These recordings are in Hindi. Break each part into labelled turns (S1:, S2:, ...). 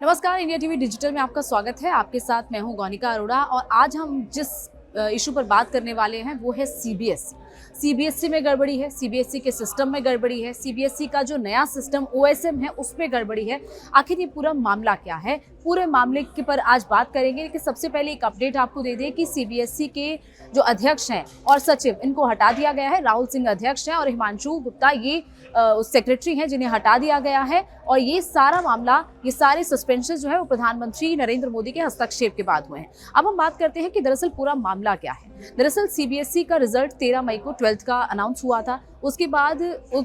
S1: नमस्कार, इंडिया टीवी डिजिटल में आपका स्वागत है। आपके साथ मैं हूं गौनिका अरोड़ा और आज हम जिस इशू पर बात करने वाले हैं वो है सीबीएसई में गड़बड़ी है, सीबीएसई के सिस्टम में गड़बड़ी है, सीबीएसई का जो नया सिस्टम ओएसएम है उसमें गड़बड़ी है। आखिर ये पूरा मामला क्या है, पूरे मामले के पर आज बात करेंगे। कि सबसे पहले एक अपडेट आपको दे दें कि सीबीएसई के जो अध्यक्ष हैं और सचिव, इनको हटा दिया गया है। राहुल सिंह अध्यक्ष हैं और हिमांशु गुप्ता ये सेक्रेटरी हैं जिन्हें हटा दिया गया है। और ये सारा मामला, ये सारे सस्पेंशन जो है वो प्रधानमंत्री नरेंद्र मोदी के हस्तक्षेप के बाद हुए हैं। अब हम बात करते हैं कि दरअसल पूरा मामला क्या है। दरअसल सीबीएसई का रिजल्ट 13 मई को 12th का अनाउंस हुआ था। उसके बाद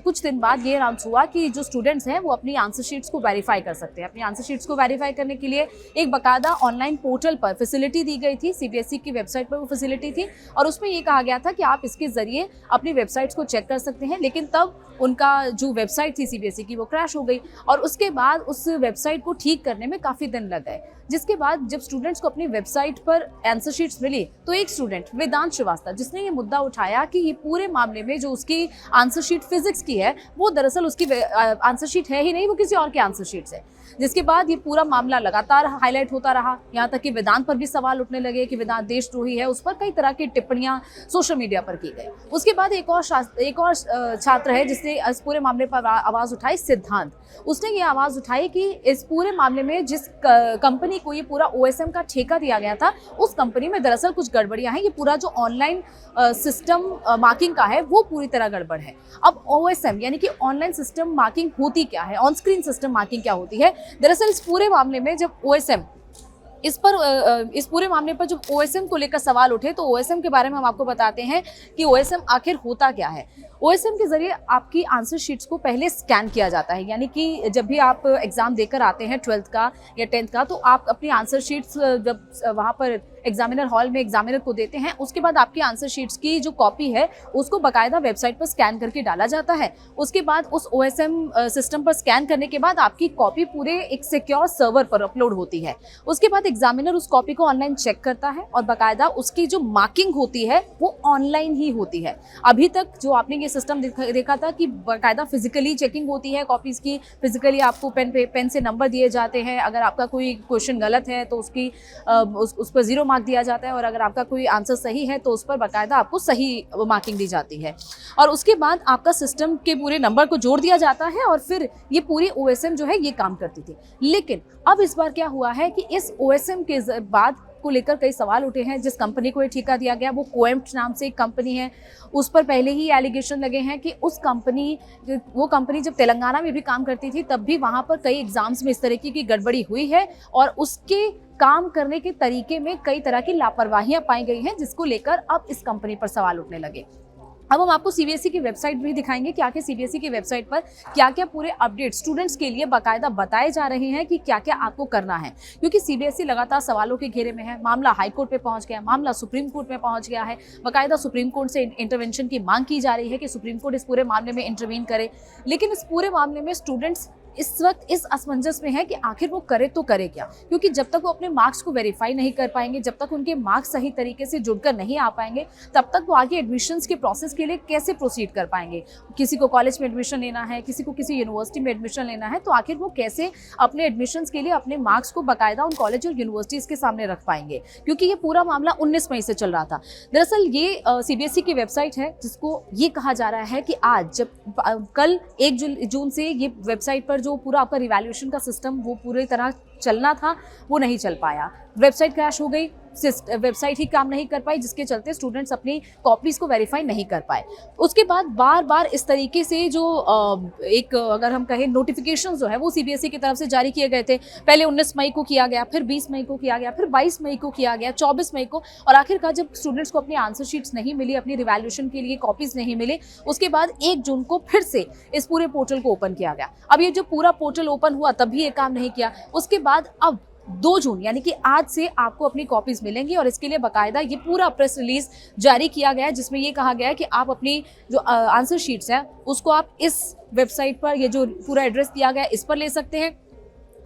S1: कुछ दिन बाद ये अनाउंस हुआ कि जो स्टूडेंट्स हैं वो अपनी आंसर शीट्स को वेरीफाई कर सकते हैं। अपनी आंसर शीट्स को वेरीफाई करने के लिए एक बाकायदा ऑनलाइन पोर्टल पर फैसिलिटी दी गई थी। सीबीएसई की वेबसाइट पर वो फैसिलिटी थी और उसमें ये कहा गया था कि आप इसके जरिए अपनी वेबसाइट्स को चेक कर सकते हैं। लेकिन तब उनका जो वेबसाइट थी सीबीएसई की वो क्रैश हो गई और उसके बाद उस वेबसाइट को ठीक करने में काफ़ी दिन लग गए। जिसके बाद जब स्टूडेंट्स को अपनी वेबसाइट पर आंसर शीट्स मिली तो एक स्टूडेंट वेदांत श्रीवास्तव, जिसने ये मुद्दा उठाया कि ये पूरे मामले में जो उसकी आंसर शीट फिजिक्स की है वो दरअसल उसकी आंसर शीट है ही नहीं, वो किसी और के आंसर शीट है। जिसके बाद ये पूरा मामला लगातार हाईलाइट होता रहा, यहाँ तक कि वेदांत पर भी सवाल उठने लगे कि वेदांत देशद्रोही है। उस पर कई तरह की टिप्पणियां सोशल मीडिया पर की गई। उसके बाद एक और छात्र है जिसने इस पूरे मामले पर आवाज उठाई, सिद्धांत। उसने ये आवाज उठाई कि इस पूरे मामले में जिस कंपनी को ये पूरा ओएसएम का ठेका दिया गया था उस कंपनी में दरअसल कुछ गड़बड़ियां हैं। ये पूरा जो ऑनलाइन सिस्टम मार्किंग का है वो पूरी तरह गड़बड़ है। अब ओएसएम यानी कि ऑनलाइन सिस्टम मार्किंग होती क्या है, ऑन स्क्रीन सिस्टम मार्किंग क्या होती है। दरअसल इस पूरे मामले में जब इस पूरे मामले पर जब ओएसएम को लेकर सवाल उठे तो ओएसएम के बारे में हम आपको बताते हैं कि ओएसएम आखिर होता क्या है। ओएसएम के जरिए आपकी आंसर शीट्स को पहले स्कैन किया जाता है, यानी कि जब भी आप एग्जाम देकर आते हैं 12th का या 10th का, तो आप अपनी आंसर शीट्स जब वहाँ पर एग्जामिनर हॉल में एग्जामिनर को देते हैं, उसके बाद आपकी आंसर शीट्स की जो कॉपी है उसको बाकायदा वेबसाइट पर स्कैन करके डाला जाता है। उसके बाद उस ओएसएम सिस्टम पर स्कैन करने के बाद आपकी कॉपी पूरे एक सिक्योर सर्वर पर अपलोड होती है। उसके बाद एग्जामिनर उस कॉपी को ऑनलाइन चेक करता है और बाकायदा उसकी जो मार्किंग होती है वो ऑनलाइन ही होती है। अभी तक जो आपने ये सिस्टम देखा था कि बाकायदा फिजिकली चेकिंग होती है कॉपीज की, फिजिकली आपको पेन से नंबर दिए जाते हैं। अगर आपका कोई क्वेश्चन गलत है तो उसकी उस पर 0 मार्क दिया जाता है और अगर आपका कोई आंसर सही है तो उस पर बाकायदा आपको सही मार्किंग दी जाती है। और उसके बाद आपका सिस्टम के पूरे नंबर को जोड़ दिया जाता है और फिर ये पूरी ओएसएम जो है ये काम करती थी। लेकिन अब इस बार क्या हुआ है कि इस ओएसएम के बाद को लेकर कई सवाल उठे हैं। जिस कंपनी को ये ठेका दिया गया वो कोएम्प्ट नाम से एक कंपनी है, उस पर पहले ही एलिगेशन लगे हैं कि वो कंपनी जब तेलंगाना में भी काम करती थी तब भी वहां पर कई एग्जाम्स में इस तरीके की गड़बड़ी हुई है और उसके काम करने के तरीके में कई तरह की लापरवाहियां पाई गई हैं, जिसको लेकर अब इस कंपनी पर सवाल उठने लगे। अब हम आपको सीबीएसई की वेबसाइट भी दिखाएंगे कि आखिर सीबीएसई की वेबसाइट पर क्या क्या पूरे अपडेट स्टूडेंट्स के लिए बाकायदा बताए जा रहे हैं कि क्या क्या आपको करना है। क्योंकि सीबीएसई लगातार सवालों के घेरे में है। मामला हाई कोर्ट पे पहुंच गया, मामला सुप्रीम कोर्ट में पहुंच गया है। बाकायदा सुप्रीम कोर्ट से इंटरवेंशन की मांग की जा रही है कि सुप्रीम कोर्ट इस पूरे मामले में इंटरवीन करे। लेकिन इस पूरे मामले में स्टूडेंट्स इस वक्त इस असमंजस में है कि आखिर वो करे तो करे क्या। क्योंकि जब तक वो अपने मार्क्स को वेरीफाई नहीं कर पाएंगे, जब तक उनके मार्क्स सही तरीके से जुड़कर नहीं आ पाएंगे, तब तक वो आगे एडमिशन्स के प्रोसेस के लिए कैसे प्रोसीड कर पाएंगे। किसी को कॉलेज में एडमिशन लेना है, किसी को किसी यूनिवर्सिटी में एडमिशन लेना है, तो आखिर वो कैसे अपने एडमिशन्स के लिए अपने मार्क्स को बाकायदा उन कॉलेज और यूनिवर्सिटीज़ के सामने रख पाएंगे। क्योंकि ये पूरा मामला 19 मई से चल रहा था। दरअसल ये सीबीएसई की वेबसाइट है जिसको ये कहा जा रहा है कि आज जब कल 1 जून से ये वेबसाइट पर जो पूरा आपका रिवैल्यूएशन का सिस्टम वो पूरी तरह चलना था वो नहीं चल पाया। वेबसाइट क्रैश हो गई, वेबसाइट ही काम नहीं कर पाई, जिसके चलते स्टूडेंट्स अपनी कॉपीज को वेरीफाई नहीं कर पाए। उसके बाद बार बार इस तरीके से जो एक अगर हम कहें नोटिफिकेशन जो है वो सीबीएसई की तरफ से जारी किए गए थे। पहले 19 मई को किया गया, फिर 20 मई को किया गया, फिर 22 मई को किया गया, 24 मई को, और आखिरकार जब स्टूडेंट्स को अपनी आंसर शीट्स नहीं मिली, अपनी रिवैल्यूएशन के लिए कॉपीज नहीं मिले, उसके बाद 1 जून को फिर से इस पूरे पोर्टल को ओपन किया गया। अब ये जो पूरा पोर्टल ओपन हुआ तब भी ये काम नहीं किया। उसके बाद अब 2 जून यानी कि आज से आपको अपनी कॉपीज मिलेंगी और इसके लिए बाकायदा ये पूरा प्रेस रिलीज जारी किया गया है, जिसमें ये कहा गया है कि आप अपनी जो आंसर शीट्स हैं उसको आप इस वेबसाइट पर, ये जो पूरा एड्रेस दिया गया है इस पर ले सकते हैं।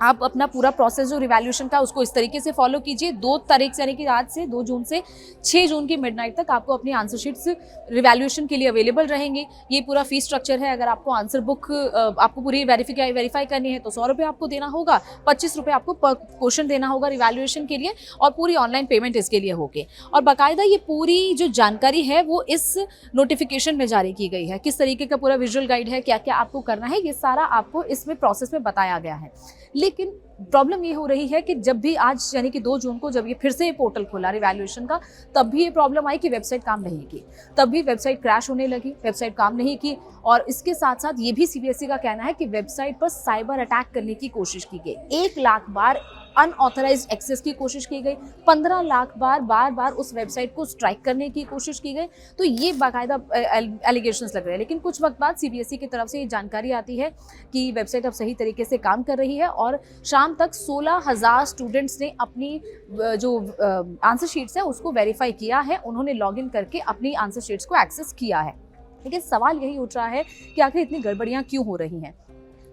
S1: आप अपना पूरा प्रोसेस जो रिवैल्यूएशन का उसको इस तरीके से फॉलो कीजिए। 2 तारीख से यानी कि आज से 2 जून से 6 जून की मिडनाइट तक आपको अपनी आंसर शीट्स रिवैल्यूएशन के लिए अवेलेबल रहेंगे। ये पूरा फीस स्ट्रक्चर है। अगर आपको आंसर बुक आपको पूरी वेरीफाई करनी है तो 100 रुपये आपको देना होगा, 25 रुपये आपको पर क्वेश्चन देना होगा रिवैल्यूएशन के लिए, और पूरी ऑनलाइन पेमेंट इसके लिए होगी। और बाकायदा ये पूरी जो जानकारी है वो इस नोटिफिकेशन में जारी की गई है। किस तरीके का पूरा विजुअल गाइड है, क्या क्या आपको करना है, ये सारा आपको इसमें प्रोसेस में बताया गया है। लेकिन प्रॉब्लम ये हो रही है कि जब भी आज यानी कि 2 जून को जब ये फिर से पोर्टल खोला रिवैल्यूएशन का, तब भी ये प्रॉब्लम आई कि वेबसाइट काम नहीं की। तब भी वेबसाइट क्रैश होने लगी, वेबसाइट काम नहीं की। और इसके साथ साथ ये भी सीबीएसई का कहना है कि वेबसाइट पर साइबर अटैक करने की कोशिश की गई। 1 लाख बार अनऑथराइज्ड एक्सेस की कोशिश की गई, 15 लाख बार उस वेबसाइट को स्ट्राइक करने की कोशिश की गई। तो ये बाकायदा एलिगेशंस लग रहे हैं। लेकिन कुछ वक्त बाद सीबीएसई की तरफ से ये जानकारी आती है कि वेबसाइट अब सही तरीके से काम कर रही है और शाम तक 16,000 स्टूडेंट्स ने अपनी जो आंसर शीट्स है उसको वेरीफाई किया है। उन्होंने लॉगिन करके अपनी आंसर शीट्स को एक्सेस किया है। लेकिन सवाल यही उठ रहा है कि आखिर इतनी गड़बड़ियां क्यों हो रही हैं।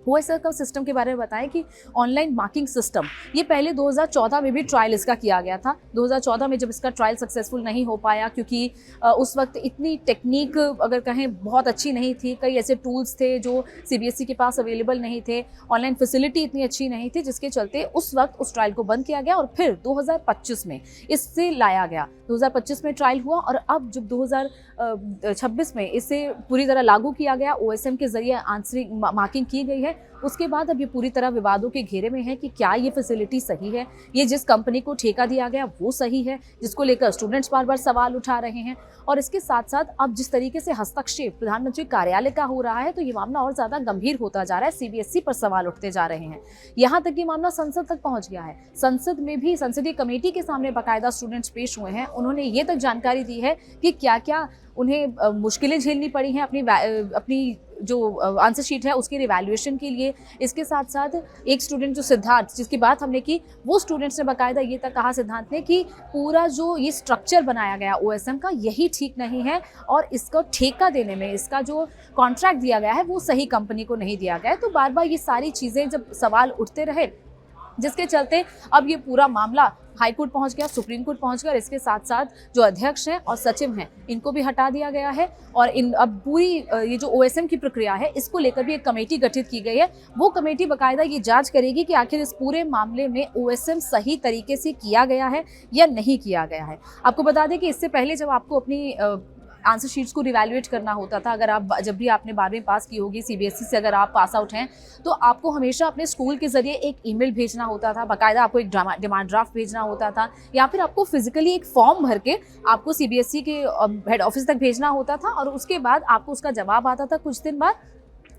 S1: ओएसएल का सिस्टम के बारे में बताएं कि ऑनलाइन मार्किंग सिस्टम, ये पहले 2014 में भी ट्रायल इसका किया गया था। 2014 में जब इसका ट्रायल सक्सेसफुल नहीं हो पाया क्योंकि उस वक्त इतनी टेक्निक अगर कहें बहुत अच्छी नहीं थी, कई ऐसे टूल्स थे जो सीबीएसई के पास अवेलेबल नहीं थे, ऑनलाइन फैसिलिटी इतनी अच्छी नहीं थी, जिसके चलते उस वक्त उस ट्रायल को बंद किया गया और फिर 2025 में इससे लाया गया। 2025 में ट्रायल हुआ और अब जब 2026 में इसे पूरी तरह लागू किया गया, ओएसएम के जरिए आंसरिंग मार्किंग की गई है, उसके बाद अब ये पूरी तरह विवादों के घेरे में है कि क्या ये फैसिलिटी सही है, ये जिस कंपनी को ठेका दिया गया वो सही है, जिसको लेकर स्टूडेंट्स बार बार सवाल उठा रहे हैं। और इसके साथ साथ अब जिस तरीके से हस्तक्षेप प्रधानमंत्री कार्यालय का हो रहा है, तो ये मामला और ज्यादा गंभीर होता जा रहा है। सीबीएसई पर सवाल उठते जा रहे हैं। यहाँ तक ये मामला संसद तक पहुंच गया है। संसद में भी संसदीय कमेटी के सामने बाकायदा स्टूडेंट्स पेश हुए हैं। उन्होंने ये तक जानकारी दी है कि क्या क्या उन्हें मुश्किलें झेलनी पड़ी हैं अपनी जो आंसर शीट है उसकी रिवैल्यूएशन के लिए। इसके साथ साथ एक स्टूडेंट जो सिद्धार्थ, जिसकी बात हमने की, वो स्टूडेंट्स ने बाकायदा ये तक कहा सिद्धांत ने कि पूरा जो ये स्ट्रक्चर बनाया गया ओएसएम का, यही ठीक नहीं है और इसको ठेका देने में, इसका जो कॉन्ट्रैक्ट दिया गया है वो सही कंपनी को नहीं दिया गया है। तो बार बार ये सारी चीज़ें जब सवाल उठते रहे, जिसके चलते अब ये पूरा मामला हाई कोर्ट पहुंच गया, सुप्रीम कोर्ट पहुंच गया। इसके साथ साथ जो अध्यक्ष हैं और सचिव हैं, इनको भी हटा दिया गया है और अब पूरी ये जो ओएसएम की प्रक्रिया है इसको लेकर भी एक कमेटी गठित की गई है। वो कमेटी बाकायदा ये जांच करेगी कि आखिर इस पूरे मामले में ओएसएम सही तरीके से किया गया है या नहीं किया गया है। आपको बता दें कि इससे पहले जब आपको अपनी आंसर शीट्स को रिवैल्यूएट करना होता था, अगर आप जब भी आपने 12वीं पास की होगी सीबीएसई से, अगर आप पास आउट हैं, तो आपको हमेशा अपने स्कूल के जरिए एक ईमेल भेजना होता था, बाकायदा आपको एक डिमांड ड्राफ्ट भेजना होता था, या फिर आपको फिजिकली एक फॉर्म भर के आपको सीबीएसई के हेड ऑफिस तक भेजना होता था और उसके बाद आपको उसका जवाब आता था कुछ दिन बाद,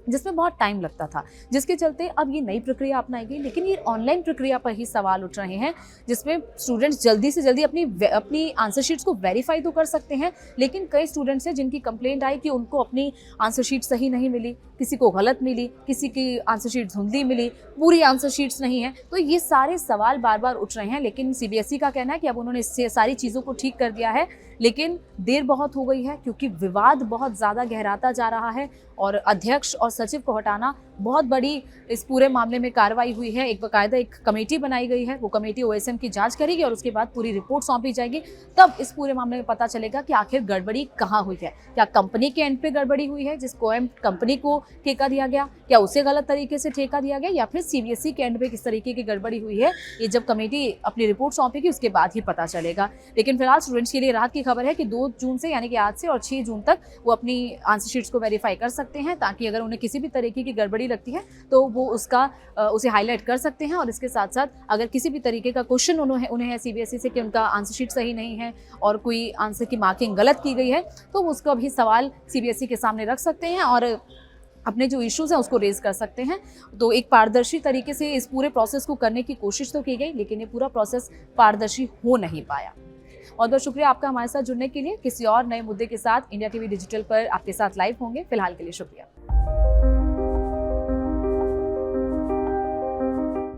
S1: जिसमें बहुत टाइम लगता था। जिसके चलते अब ये नई प्रक्रिया अपनाई गई। लेकिन ये ऑनलाइन प्रक्रिया पर ही सवाल उठ रहे हैं, जिसमें स्टूडेंट्स जल्दी से जल्दी अपनी आंसर शीट्स को वेरीफाई तो कर सकते हैं, लेकिन कई स्टूडेंट्स हैं जिनकी कंप्लेंट आई कि उनको अपनी आंसर शीट सही नहीं मिली, किसी को गलत मिली, किसी की आंसर शीट धुंधली मिली, पूरी आंसर शीट्स नहीं है। तो ये सारे सवाल बार बार उठ रहे हैं। लेकिन सीबीएसई का कहना है कि अब उन्होंने इससे सारी चीज़ों को ठीक कर दिया है, लेकिन देर बहुत हो गई है क्योंकि विवाद बहुत ज़्यादा गहराता जा रहा है और अध्यक्ष और सचिव को हटाना बहुत बड़ी इस पूरे मामले में कार्रवाई हुई है। एक बाकायदा एक कमेटी बनाई गई है, वो कमेटी ओएसएम की जांच करेगी और उसके बाद पूरी रिपोर्ट सौंपी जाएगी। तब इस पूरे मामले में पता चलेगा कि आखिर गड़बड़ी कहाँ हुई है। क्या कंपनी के एंड पे गड़बड़ी हुई है, जिसको कंपनी को ठेका दिया गया, क्या उसे गलत तरीके से ठेका दिया गया, या फिर सीबीएसई के एंड पे किस तरीके की गड़बड़ी हुई है, ये जब कमेटी अपनी रिपोर्ट सौंपेगी उसके बाद ही पता चलेगा। लेकिन फिलहाल स्टूडेंट्स के लिए राहत की खबर है कि 2 जून से यानी कि आज से और 6 जून तक वो अपनी आंसर शीट्स को वेरीफाई कर सकते हैं, ताकि अगर उन्हें किसी भी तरीके की गड़बड़ी लगती है तो वो उसे हाईलाइट कर सकते हैं। और इसके साथ साथ अगर किसी भी तरीके का क्वेश्चन उन्हें है सीबीएसई से कि उनका आंसर शीट सही नहीं है और कोई आंसर की मार्किंग गलत की गई है, तो उसका भी सवाल सीबीएसई के सामने रख सकते हैं और अपने जो इश्यूज़ हैं उसको रेज कर सकते हैं। तो एक पारदर्शी तरीके से इस पूरे प्रोसेस को करने की कोशिश तो की गई, लेकिन ये पूरा प्रोसेस पारदर्शी हो नहीं पाया। और बहुत शुक्रिया आपका हमारे साथ जुड़ने के लिए। किसी और नए मुद्दे के साथ इंडिया टीवी डिजिटल पर आपके साथ लाइव होंगे। फिलहाल के लिए शुक्रिया।